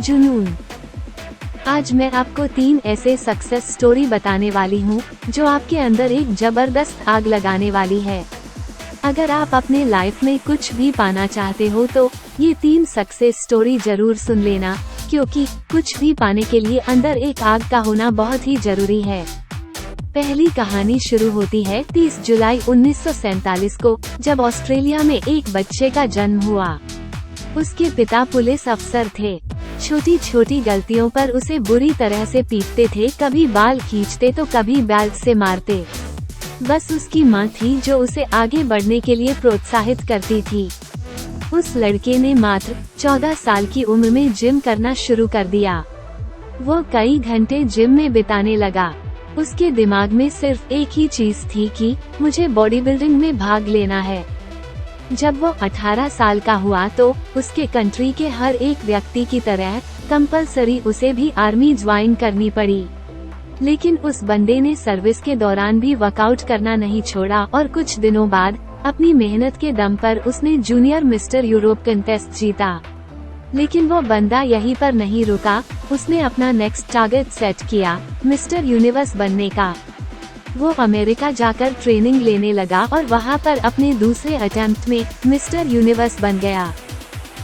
जुनून। आज मैं आपको 3 ऐसे सक्सेस स्टोरी बताने वाली हूँ जो आपके अंदर एक जबरदस्त आग लगाने वाली है। अगर आप अपने लाइफ में कुछ भी पाना चाहते हो तो ये 3 सक्सेस स्टोरी जरूर सुन लेना, क्योंकि कुछ भी पाने के लिए अंदर एक आग का होना बहुत ही जरूरी है। पहली कहानी शुरू होती है 30 जुलाई 1947 को, जब ऑस्ट्रेलिया में एक बच्चे का जन्म हुआ। उसके पिता पुलिस अफसर थे। छोटी छोटी गलतियों पर उसे बुरी तरह से पीटते थे, कभी बाल खींचते तो कभी बेल्ट से मारते। बस उसकी माँ थी जो उसे आगे बढ़ने के लिए प्रोत्साहित करती थी। उस लड़के ने मात्र 14 साल की उम्र में जिम करना शुरू कर दिया। वो कई घंटे जिम में बिताने लगा। उसके दिमाग में सिर्फ एक ही चीज थी कि मुझे बॉडी बिल्डिंग में भाग लेना है। जब वो 18 साल का हुआ तो उसके कंट्री के हर एक व्यक्ति की तरह कंपलसरी उसे भी आर्मी ज्वाइन करनी पड़ी। लेकिन उस बंदे ने सर्विस के दौरान भी वर्कआउट करना नहीं छोड़ा और कुछ दिनों बाद अपनी मेहनत के दम पर उसने जूनियर मिस्टर यूरोप कंटेस्ट जीता। लेकिन वो बंदा यहीं पर नहीं रुका, उसने अपना नेक्स्ट टारगेट सेट किया, मिस्टर यूनिवर्स बनने का। वो अमेरिका जाकर ट्रेनिंग लेने लगा और वहाँ पर अपने दूसरे अटेम्प्ट में मिस्टर यूनिवर्स बन गया।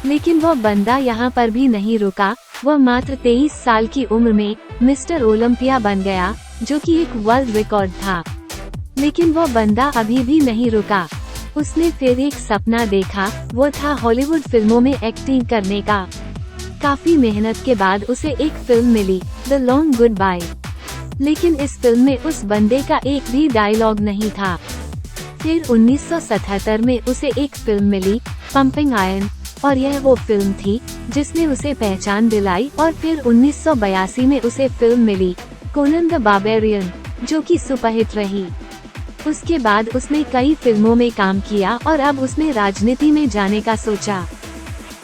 लेकिन वो बंदा यहाँ पर भी नहीं रुका, वो मात्र 23 साल की उम्र में मिस्टर ओलंपिया बन गया, जो कि एक वर्ल्ड रिकॉर्ड था। लेकिन वो बंदा अभी भी नहीं रुका। उसने फिर एक सपना देखा, वो था हॉलीवुड फिल्मों में एक्टिंग करने का। काफी मेहनत के बाद उसे एक फिल्म मिली, द लॉन्ग गुड बाय। लेकिन इस फिल्म में उस बंदे का एक भी डायलॉग नहीं था। फिर 1977 में उसे एक फिल्म मिली, पंपिंग आयरन, और यह वो फिल्म थी जिसने उसे पहचान दिलाई। और फिर 1982 में उसे फिल्म मिली, कोनन द बारबेरियन, जो कि सुपरहिट रही। उसके बाद उसने कई फिल्मों में काम किया और अब उसने राजनीति में जाने का सोचा।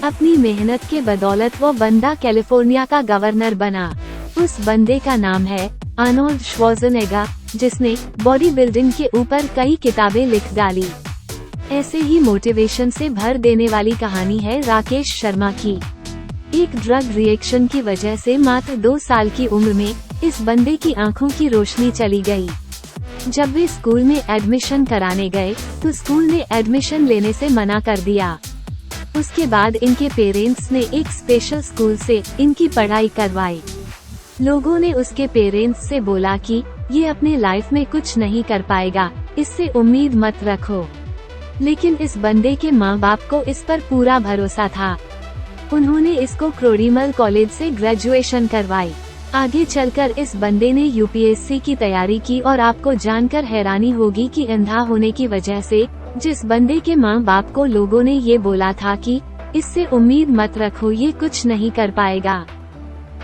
अपनी मेहनत के बदौलत वो बंदा कैलिफोर्निया का गवर्नर बना। उस बंदे का नाम है आर्नोल्ड श्वार्ज़नेगर, जिसने बॉडी बिल्डिंग के ऊपर कई किताबें लिख डाली। ऐसे ही मोटिवेशन से भर देने वाली कहानी है राकेश शर्मा की। एक ड्रग रिएक्शन की वजह से मात्र 2 साल की उम्र में इस बंदे की आंखों की रोशनी चली गई। जब वे स्कूल में एडमिशन कराने गए तो स्कूल ने एडमिशन लेने से मना कर दिया। उसके बाद इनके पेरेंट्स ने एक स्पेशल स्कूल से इनकी पढ़ाई करवाई। लोगों ने उसके पेरेंट्स से बोला कि ये अपने लाइफ में कुछ नहीं कर पाएगा, इससे उम्मीद मत रखो। लेकिन इस बंदे के माँ बाप को इस पर पूरा भरोसा था। उन्होंने इसको क्रोडीमल कॉलेज से ग्रेजुएशन करवाई। आगे चलकर इस बंदे ने यूपीएससी की तैयारी की और आपको जानकर हैरानी होगी कि अंधा होने की वजह से जिस बंदे के माँ बाप को लोगों ने ये बोला था कि इससे उम्मीद मत रखो, ये कुछ नहीं कर पाएगा,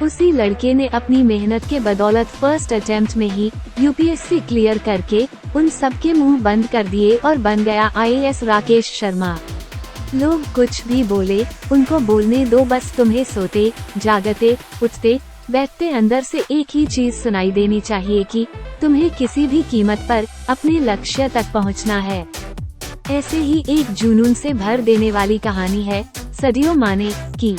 उसी लड़के ने अपनी मेहनत के बदौलत फर्स्ट अटेम्प्ट में ही यूपीएससी क्लियर करके उन सबके मुंह बंद कर दिए और बन गया आईएएस राकेश शर्मा। लोग कुछ भी बोले, उनको बोलने दो, बस तुम्हें सोते जागते उठते बैठते अंदर से एक ही चीज सुनाई देनी चाहिए कि तुम्हें किसी भी कीमत पर अपने लक्ष्य तक पहुंचना है। ऐसे ही एक जुनून से भर देने वाली कहानी है सदियो माने की,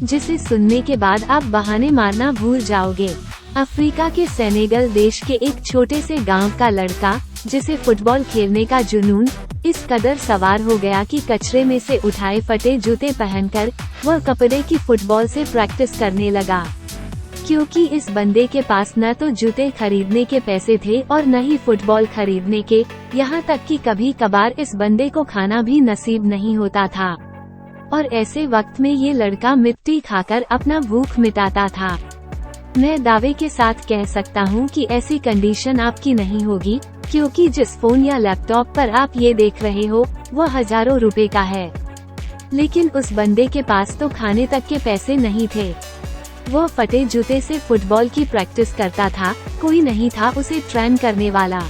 जिसे सुनने के बाद आप बहाने मारना भूल जाओगे। अफ्रीका के सेनेगल देश के एक छोटे से गांव का लड़का, जिसे फुटबॉल खेलने का जुनून इस कदर सवार हो गया कि कचरे में से उठाए फटे जूते पहनकर वह कपड़े की फुटबॉल से प्रैक्टिस करने लगा। क्योंकि इस बंदे के पास न तो जूते खरीदने के पैसे थे और न ही फुटबॉल खरीदने के, यहाँ तक कि कभी कभार इस बंदे को खाना भी नसीब नहीं होता था। और ऐसे वक्त में ये लड़का मिट्टी खाकर अपना भूख मिटाता था। मैं दावे के साथ कह सकता हूँ कि ऐसी कंडीशन आपकी नहीं होगी, क्योंकि जिस फोन या लैपटॉप पर आप ये देख रहे हो वह हजारों रुपए का है। लेकिन उस बंदे के पास तो खाने तक के पैसे नहीं थे। वो फटे जूते से फुटबॉल की प्रैक्टिस करता था, कोई नहीं था उसे ट्रेन करने वाला।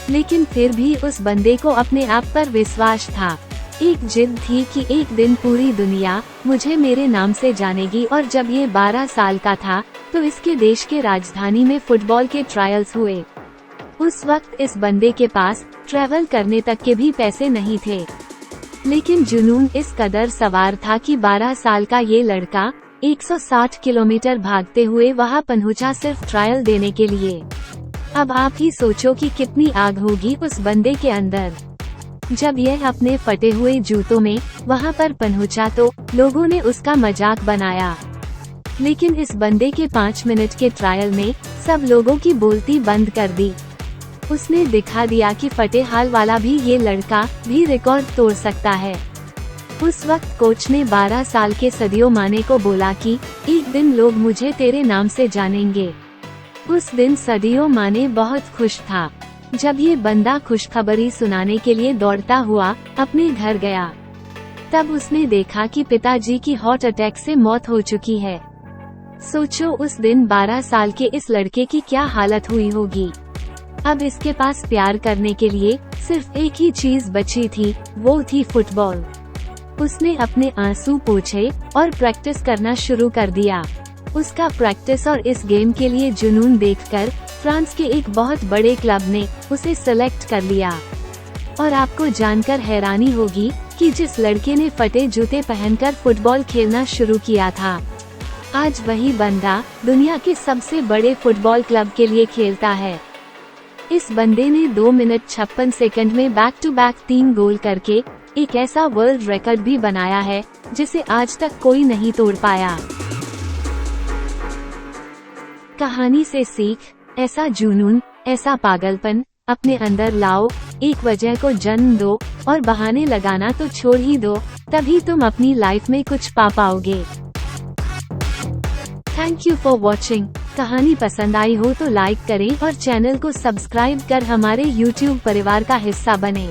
लेकिन फिर भी उस बंदे को अपने आप पर विश्वास था। एक जिद थी कि एक दिन पूरी दुनिया मुझे मेरे नाम से जानेगी। और जब ये 12 साल का था तो इसके देश के राजधानी में फुटबॉल के ट्रायल्स हुए। उस वक्त इस बंदे के पास ट्रैवल करने तक के भी पैसे नहीं थे। लेकिन जुनून इस कदर सवार था कि 12 साल का ये लड़का 160 किलोमीटर भागते हुए वहां पहुंचा सिर्फ ट्रायल देने के लिए। अब आप ही सोचो कि कितनी आग होगी उस बंदे के अंदर। जब यह अपने फटे हुए जूतों में वहां पर पहुंचा तो लोगों ने उसका मजाक बनाया, लेकिन इस बंदे के 5 मिनट के ट्रायल में सब लोगों की बोलती बंद कर दी। उसने दिखा दिया कि फटे हाल वाला भी ये लड़का भी रिकॉर्ड तोड़ सकता है। उस वक्त कोच ने 12 साल के सदियो माने को बोला कि एक दिन लोग मुझे तेरे नाम से जानेंगे। उस दिन सदियो माने बहुत खुश था। जब ये बंदा खुशखबरी सुनाने के लिए दौड़ता हुआ अपने घर गया, तब उसने देखा कि पिताजी की हार्ट अटैक से मौत हो चुकी है। सोचो उस दिन 12 साल के इस लड़के की क्या हालत हुई होगी। अब इसके पास प्यार करने के लिए सिर्फ एक ही चीज बची थी, वो थी फुटबॉल। उसने अपने आंसू पोंछे और प्रैक्टिस करना शुरू कर दिया। उसका प्रैक्टिस और इस गेम के लिए जुनून देखकर फ्रांस के एक बहुत बड़े क्लब ने उसे सेलेक्ट कर लिया। और आपको जानकर हैरानी होगी कि जिस लड़के ने फटे जूते पहनकर फुटबॉल खेलना शुरू किया था, आज वही बंदा दुनिया के सबसे बड़े फुटबॉल क्लब के लिए खेलता है। इस बंदे ने 2 मिनट 56 सेकंड में बैक टू बैक 3 गोल करके एक ऐसा वर्ल्ड रिकॉर्ड भी बनाया है जिसे आज तक कोई नहीं तोड़ पाया। कहानी से सीख, ऐसा जुनून, ऐसा पागलपन अपने अंदर लाओ, एक वजह को जन्म दो और बहाने लगाना तो छोड़ ही दो, तभी तुम अपनी लाइफ में कुछ पा पाओगे। Thank you for watching. कहानी पसंद आई हो तो लाइक करें और चैनल को सब्सक्राइब कर हमारे YouTube परिवार का हिस्सा बने।